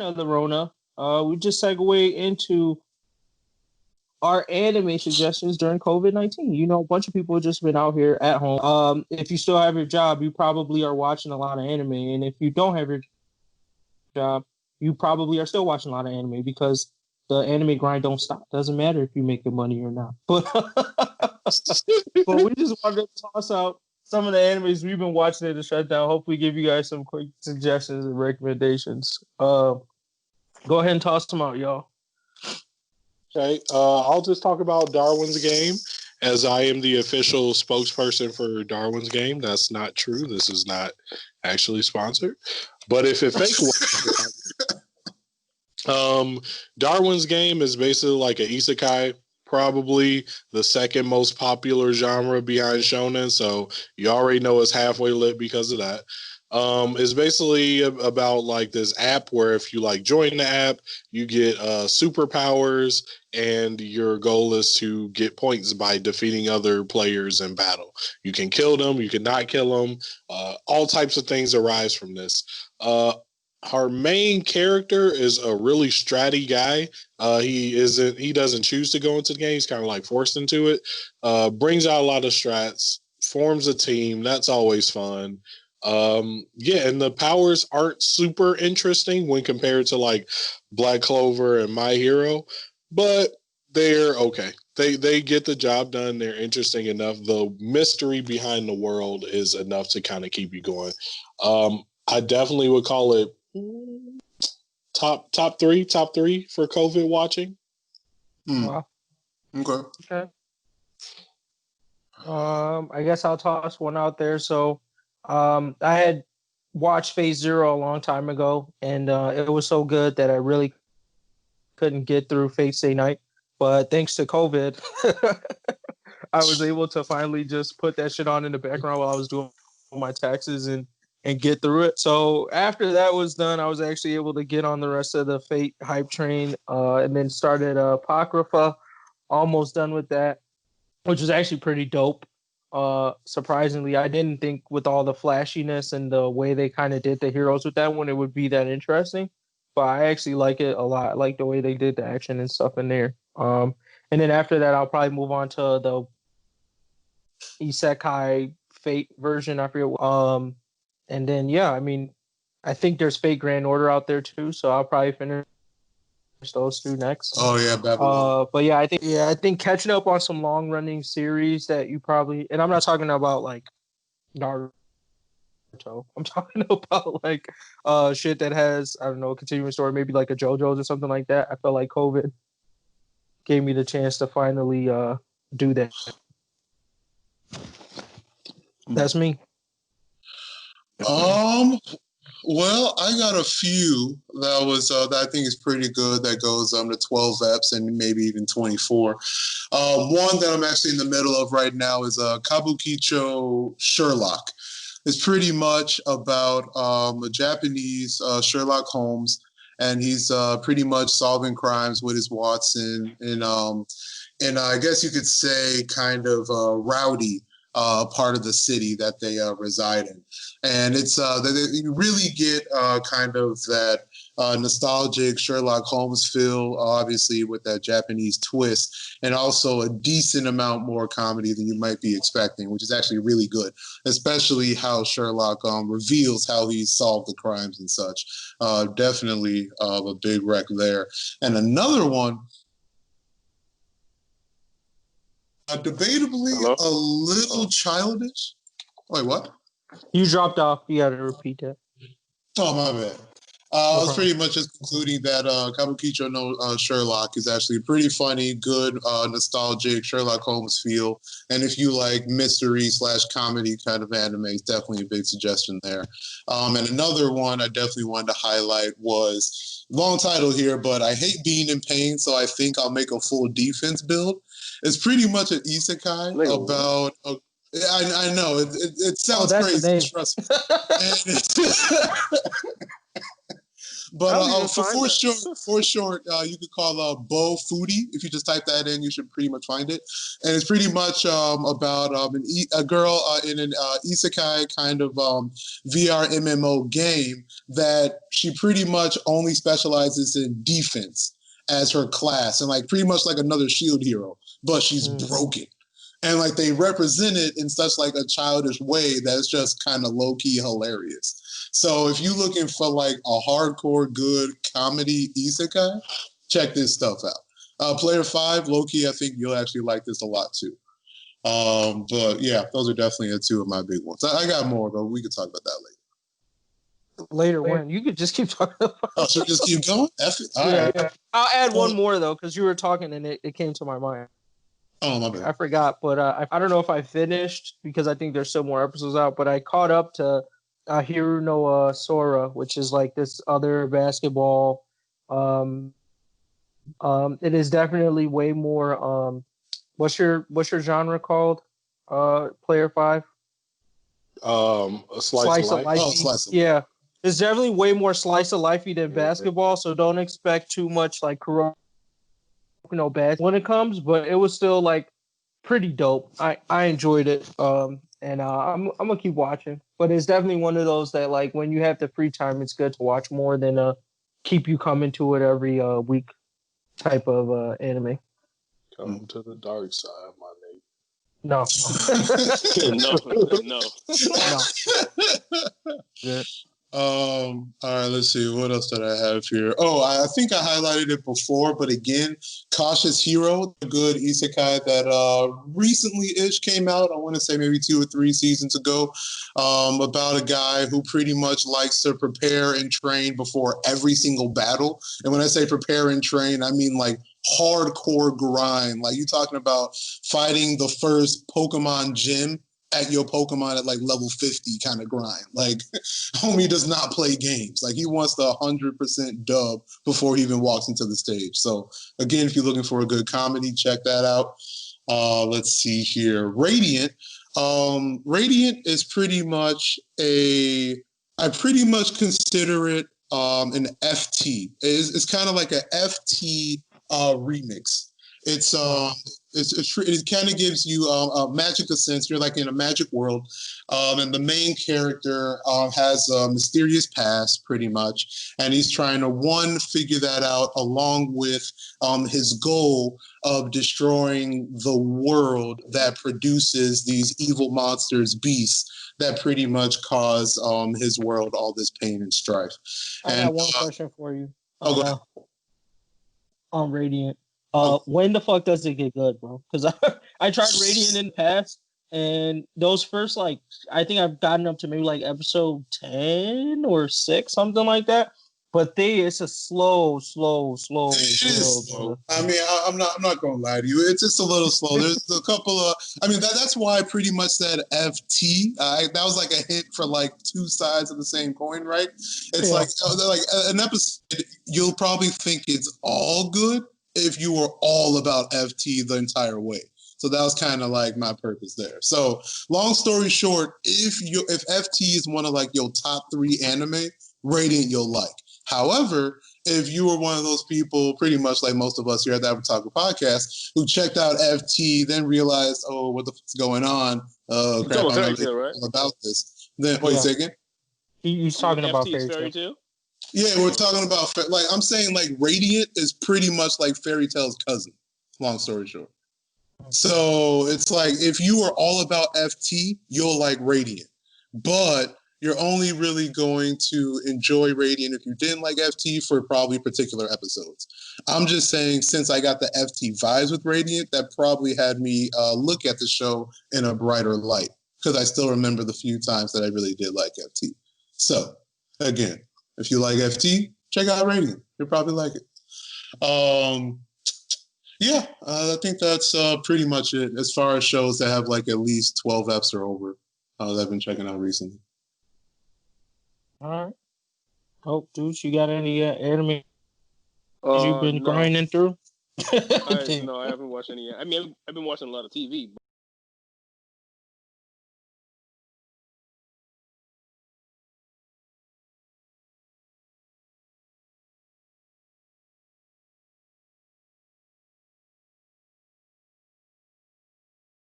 of the Rona, we just segue into our anime suggestions during COVID-19. You know, a bunch of people have just been out here at home. If you still have your job, you probably are watching a lot of anime. And if you don't have your job, you probably are still watching a lot of anime because the anime grind don't stop. Doesn't matter if you make your money or not. But we just wanted to toss out some of the animes we've been watching at the shutdown. Hopefully give you guys some quick suggestions and recommendations. Go ahead and toss them out, y'all. Okay, I'll just talk about Darwin's Game, as I am the official spokesperson for Darwin's Game. That's not true. This is not actually sponsored. But if it fake Darwin's Game is basically like an isekai, probably the second most popular genre behind shonen. So you already know it's halfway lit because of that. It's basically about like this app where if you like join the app, you get superpowers, and your goal is to get points by defeating other players in battle. You can kill them, you can not kill them. All types of things arise from this. Our main character is a really stratty guy. He doesn't choose to go into the game. He's kind of like forced into it. Brings out a lot of strats, forms a team. That's always fun. And the powers aren't super interesting when compared to like Black Clover and My Hero, but they're okay. They get the job done. They're interesting enough. The mystery behind the world is enough to kind of keep you going. I definitely would call it top three for COVID watching. Wow. Okay. I guess I'll toss one out there. So I had watched Phase Zero a long time ago, and it was so good that I really couldn't get through Fate Stay Night. But thanks to COVID, I was able to finally just put that shit on in the background while I was doing my taxes and get through it. So after that was done, I was actually able to get on the rest of the Fate hype train, and then started Apocrypha. Almost done with that, which was actually pretty dope. Surprisingly, I didn't think with all the flashiness and the way they kind of did the heroes with that one, it would be that interesting. But I actually like it a lot. I like the way they did the action and stuff in there. And then after that, I'll probably move on to the Isekai Fate version. I forget. And then I mean, I think there's Fate Grand Order out there too. So I'll probably finish those two next. Oh yeah, Babylon. But I think catching up on some long running series that you probably, and I'm not talking about like Naruto. I'm talking about like shit that has, I don't know, a continuing story, maybe like a JoJo's or something like that. I felt like COVID gave me the chance to finally do that. That's me. Well, I got a few that I think is pretty good that goes to 12 eps and maybe even 24. One that I'm actually in the middle of right now is Kabukicho Sherlock. It's pretty much about a Japanese Sherlock Holmes, and he's pretty much solving crimes with his Watson and I guess you could say kind of rowdy part of the city that they reside in. And it's you really get kind of that nostalgic Sherlock Holmes feel, obviously with that Japanese twist, and also a decent amount more comedy than you might be expecting, which is actually really good, especially how Sherlock reveals how he solved the crimes and such. Definitely a big wreck there. And another one, debatably a little childish. Wait, what? You dropped off. You got to repeat that. Oh, my bad. I was pretty much just concluding that Kabukicho no Sherlock is actually pretty funny, good, nostalgic Sherlock Holmes feel. And if you like mystery/comedy kind of anime, it's definitely a big suggestion there. And another one I definitely wanted to highlight was, long title here, but I hate being in pain, so I think I'll make a full defense build. It's pretty much an isekai about I know it sounds crazy. Trust me. But How do you for, find that? for short, you could call Bo Foodie. If you just type that in, you should pretty much find it. And it's pretty much about a girl in an isekai kind of VR MMO game that she pretty much only specializes in defense as her class, and like pretty much like another shield hero, but she's broken. And like they represent it in such like a childish way that it's just kind of low-key hilarious. So if you're looking for like a hardcore good comedy isekai, check this stuff out. Player 5, low-key, I think you'll actually like this a lot too. But yeah, those are definitely two of my big ones. I got more, but we could talk about that later. Later when you could just keep talking about Oh, should we just keep going? F it. All yeah, right. yeah. I'll add one more though, because you were talking and it came to my mind. Oh, my bad. I forgot, but I don't know if I finished because I think there's still more episodes out, but I caught up to Hiru no Sora, which is like this other basketball. It is definitely way more. What's your genre called? Player 5. A slice of life. Oh, slice of life. Yeah. It's definitely way more slice of lifey than basketball, so don't expect too much like bad when it comes, but it was still like pretty dope. I enjoyed it. And I'm gonna keep watching. But it's definitely one of those that like when you have the free time, it's good to watch more than keep you coming to it every week type of anime. Come to the dark side, my nigga. No. No. Yeah. All right, let's see. What else did I have here? Oh, I think I highlighted it before, but again, Cautious Hero, the good isekai that recently-ish came out. I want to say maybe 2 or 3 seasons ago, about a guy who pretty much likes to prepare and train before every single battle. And when I say prepare and train, I mean like hardcore grind. Like you're talking about fighting the first Pokemon gym at your Pokemon at like level 50 kind of grind. Like, homie does not play games. Like, he wants the 100% dub before he even walks into the stage. So, again, if you're looking for a good comedy, check that out. Let's see here. Radiant. Radiant is pretty much I pretty much consider it an FT. It's kind of like an FT remix. It kind of gives you a magic sense. You're like in a magic world, and the main character has a mysterious past, pretty much, and he's trying to figure that out along with his goal of destroying the world that produces these evil monsters, beasts that pretty much cause his world all this pain and strife. I got one question for you. Go ahead. On Radiant. When the fuck does it get good, bro? Because I tried Radiant in the past, and those first like I think I've gotten up to maybe like episode 10 or 6, something like that. But it's a slow. I mean, I'm not gonna lie to you. It's just a little slow. There's a couple of. I mean, that's why I pretty much said FT. That was like a hint for like 2 sides of the same coin, right? It's like an episode. You'll probably think it's all good if you were all about FT the entire way. So that was kind of like my purpose there. So long story short, if FT is one of like your top 3 anime, Radiant you'll like. However, if you were one of those people, pretty much like most of us here at the Avatar Podcast, who checked out FT, then realized, oh, what the fuck's going on? Crap, I know right? about this. Then wait a second. He's talking about Fairy Tail. Yeah, we're talking about like I'm saying like Radiant is pretty much like Fairy Tail's cousin. Long story short. So it's like if you are all about FT, you'll like Radiant, but you're only really going to enjoy Radiant if you didn't like FT for probably particular episodes. I'm just saying since I got the FT vibes with Radiant, that probably had me look at the show in a brighter light because I still remember the few times that I really did like FT. So again, if you like FT, check out Radiant. You'll probably like it. I think that's pretty much it as far as shows that have like at least 12 eps or over that I've been checking out recently. All right. Oh, dude, you got any anime you've been grinding through? No, I haven't watched any yet. I mean, I've been watching a lot of TV.